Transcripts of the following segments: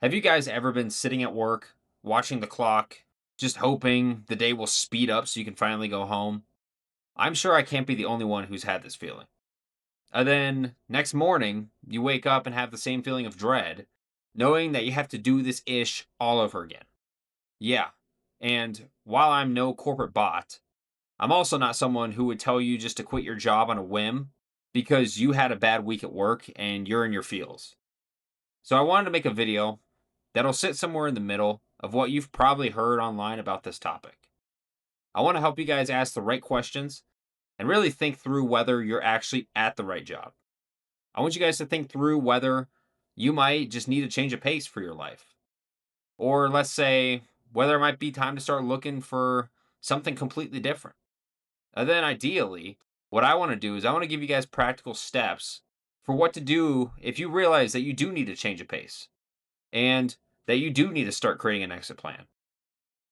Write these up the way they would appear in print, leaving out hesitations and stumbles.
Have you guys ever been sitting at work, watching the clock, just hoping the day will speed up so you can finally go home? I'm sure I can't be the only one who's had this feeling. And then next morning, you wake up and have the same feeling of dread, knowing that you have to do this ish all over again. Yeah. And while I'm no corporate bot, I'm also not someone who would tell you just to quit your job on a whim because you had a bad week at work and you're in your feels. So I wanted to make a video that'll sit somewhere in the middle of what you've probably heard online about this topic. I want to help you guys ask the right questions and really think through whether you're actually at the right job. I want you guys to think through whether you might just need a change of pace for your life. Or let's say whether it might be time to start looking for something completely different. And then ideally, what I want to do is I want to give you guys practical steps for what to do if you realize that you do need a change of pace and that you do need to start creating an exit plan.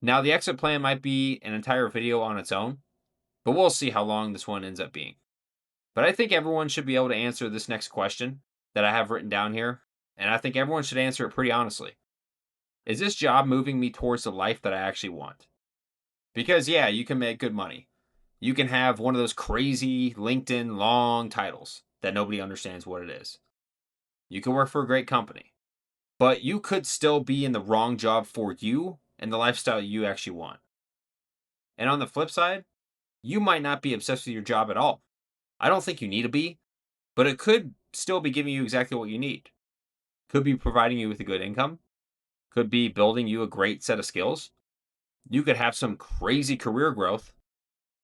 Now, the exit plan might be an entire video on its own, but we'll see how long this one ends up being. But I think everyone should be able to answer this next question that I have written down here, and I think everyone should answer it pretty honestly. Is this job moving me towards the life that I actually want? Because, yeah, you can make good money. You can have one of those crazy LinkedIn long titles that nobody understands what it is. You can work for a great company, but you could still be in the wrong job for you and the lifestyle you actually want. And on the flip side, you might not be obsessed with your job at all. I don't think you need to be, but it could still be giving you exactly what you need. Could be providing you with a good income, could be building you a great set of skills. You could have some crazy career growth.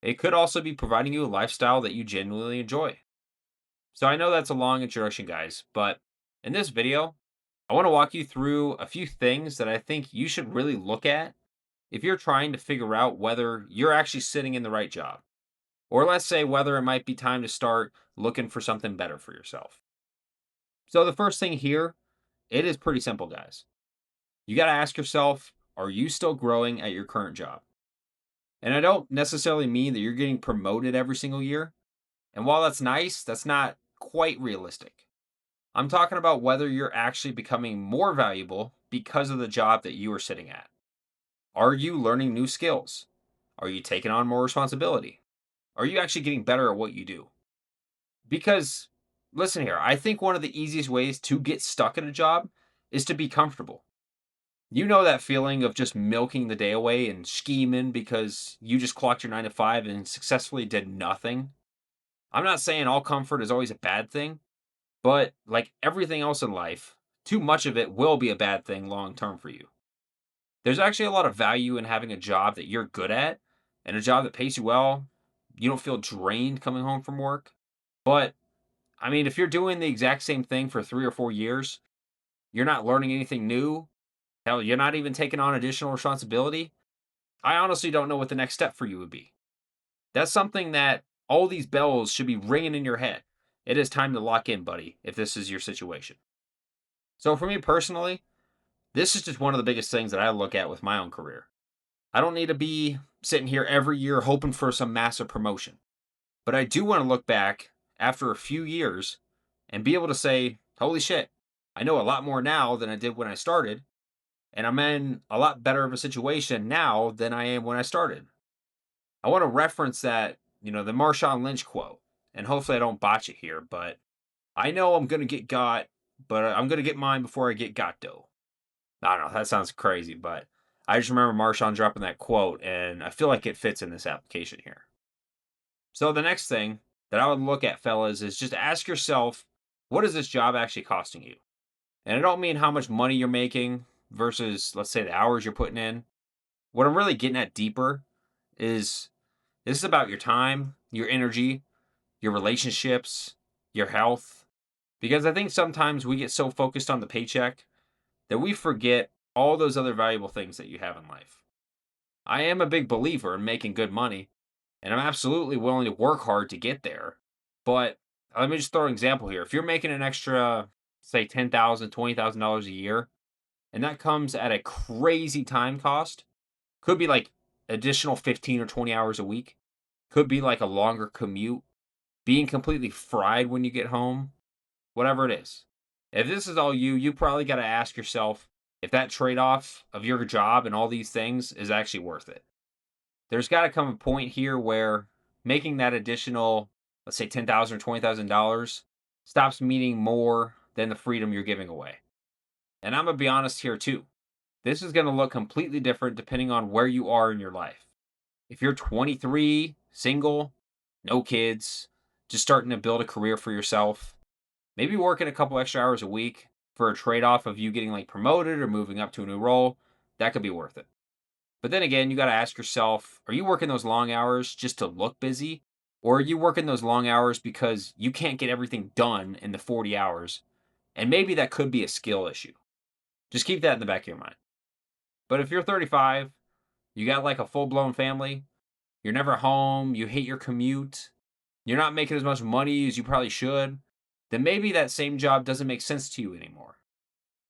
It could also be providing you a lifestyle that you genuinely enjoy. So I know that's a long introduction, guys, but in this video, I want to walk you through a few things that I think you should really look at if you're trying to figure out whether you're actually sitting in the right job, or let's say whether it might be time to start looking for something better for yourself. So the first thing here, it is pretty simple, guys. You got to ask yourself, are you still growing at your current job? And I don't necessarily mean that you're getting promoted every single year. And while that's nice, that's not quite realistic. I'm talking about whether you're actually becoming more valuable because of the job that you are sitting at. Are you learning new skills? Are you taking on more responsibility? Are you actually getting better at what you do? Because, listen here, I think one of the easiest ways to get stuck in a job is to be comfortable. You know that feeling of just milking the day away and scheming because you just clocked your 9 to 5 and successfully did nothing? I'm not saying all comfort is always a bad thing, but like everything else in life, too much of it will be a bad thing long term for you. There's actually a lot of value in having a job that you're good at and a job that pays you well. You don't feel drained coming home from work. But I mean, if you're doing the exact same thing for 3 or 4 years, you're not learning anything new. Hell, you're not even taking on additional responsibility. I honestly don't know what the next step for you would be. That's something that all these bells should be ringing in your head. It is time to lock in, buddy, if this is your situation. So, for me personally, this is just one of the biggest things that I look at with my own career. I don't need to be sitting here every year hoping for some massive promotion. But I do want to look back after a few years and be able to say, holy shit, I know a lot more now than I did when I started. And I'm in a lot better of a situation now than I am when I started. I want to reference that, the Marshawn Lynch quote. And hopefully I don't botch it here, but I know I'm going to get got, but I'm going to get mine before I get got though. I don't know, that sounds crazy, but I just remember Marshawn dropping that quote, and I feel like it fits in this application here. So the next thing that I would look at, fellas, is just ask yourself, what is this job actually costing you? And I don't mean how much money you're making versus, let's say, the hours you're putting in. What I'm really getting at deeper is this is about your time, your energy, your relationships, your health. Because I think sometimes we get so focused on the paycheck that we forget all those other valuable things that you have in life. I am a big believer in making good money, and I'm absolutely willing to work hard to get there. But let me just throw an example here. If you're making an extra, say, $10,000, $20,000 a year, and that comes at a crazy time cost, could be like additional 15 or 20 hours a week, could be like a longer commute, being completely fried when you get home, whatever it is. If this is all you, you probably got to ask yourself, if that trade off of your job and all these things is actually worth it. There's got to come a point here where making that additional, let's say $10,000 or $20,000 stops meaning more than the freedom you're giving away. And I'm going to be honest here too. This is going to look completely different depending on where you are in your life. If you're 23, single, no kids, just starting to build a career for yourself, maybe working a couple extra hours a week for a trade off of you getting like promoted or moving up to a new role, that could be worth it. But then again, you got to ask yourself, are you working those long hours just to look busy? Or are you working those long hours because you can't get everything done in the 40 hours? And maybe that could be a skill issue. Just keep that in the back of your mind. But if you're 35, you got like a full blown family, you're never home, you hate your commute, you're not making as much money as you probably should, then maybe that same job doesn't make sense to you anymore.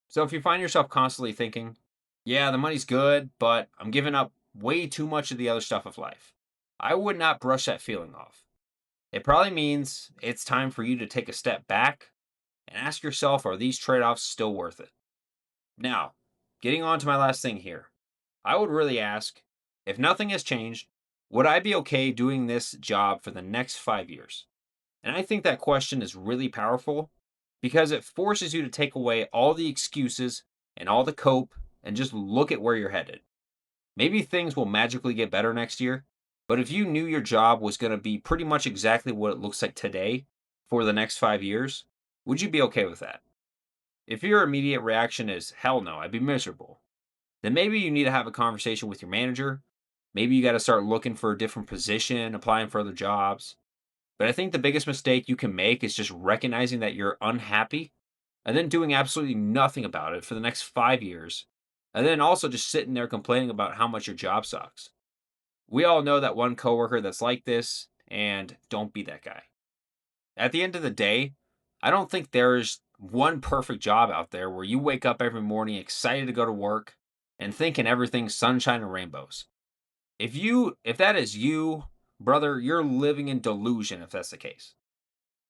So if you find yourself constantly thinking, yeah, the money's good, but I'm giving up way too much of the other stuff of life, I would not brush that feeling off. It probably means it's time for you to take a step back and ask yourself, are these trade offs still worth it? Now, getting on to my last thing here, I would really ask, if nothing has changed, would I be okay doing this job for the next 5 years? And I think that question is really powerful because it forces you to take away all the excuses and all the cope and just look at where you're headed. Maybe things will magically get better next year, but if you knew your job was going to be pretty much exactly what it looks like today for the next 5 years, would you be okay with that? If your immediate reaction is, hell no, I'd be miserable, then maybe you need to have a conversation with your manager. Maybe you got to start looking for a different position, applying for other jobs. But I think the biggest mistake you can make is just recognizing that you're unhappy and then doing absolutely nothing about it for the next 5 years. And then also just sitting there complaining about how much your job sucks. We all know that one coworker that's like this, and don't be that guy. At the end of the day, I don't think there's one perfect job out there where you wake up every morning excited to go to work and thinking everything's sunshine and rainbows. If that is you, brother, you're living in delusion if that's the case.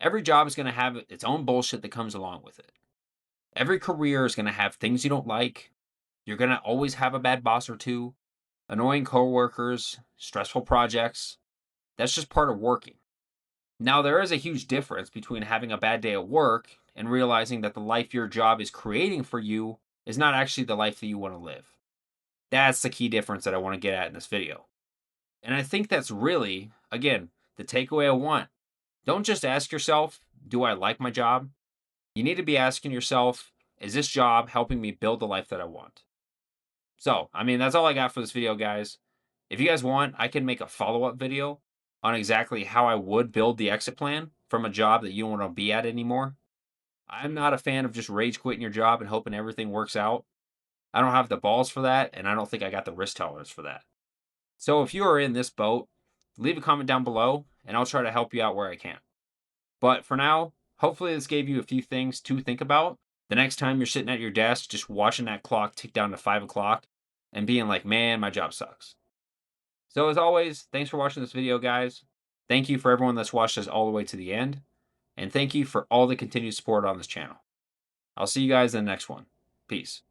Every job is going to have its own bullshit that comes along with it. Every career is going to have things you don't like. You're going to always have a bad boss or two, annoying coworkers, stressful projects. That's just part of working. Now, there is a huge difference between having a bad day at work and realizing that the life your job is creating for you is not actually the life that you want to live. That's the key difference that I want to get at in this video. And I think that's really, again, the takeaway I want. Don't just ask yourself, do I like my job? You need to be asking yourself, is this job helping me build the life that I want? So, I mean, that's all I got for this video, guys. If you guys want, I can make a follow-up video on exactly how I would build the exit plan from a job that you don't want to be at anymore. I'm not a fan of just rage quitting your job and hoping everything works out. I don't have the balls for that, and I don't think I got the risk tolerance for that. So if you are in this boat, leave a comment down below, and I'll try to help you out where I can. But for now, hopefully this gave you a few things to think about the next time you're sitting at your desk just watching that clock tick down to 5 o'clock and being like, man, my job sucks. So as always, thanks for watching this video, guys. Thank you for everyone that's watched us all the way to the end. And thank you for all the continued support on this channel. I'll see you guys in the next one. Peace.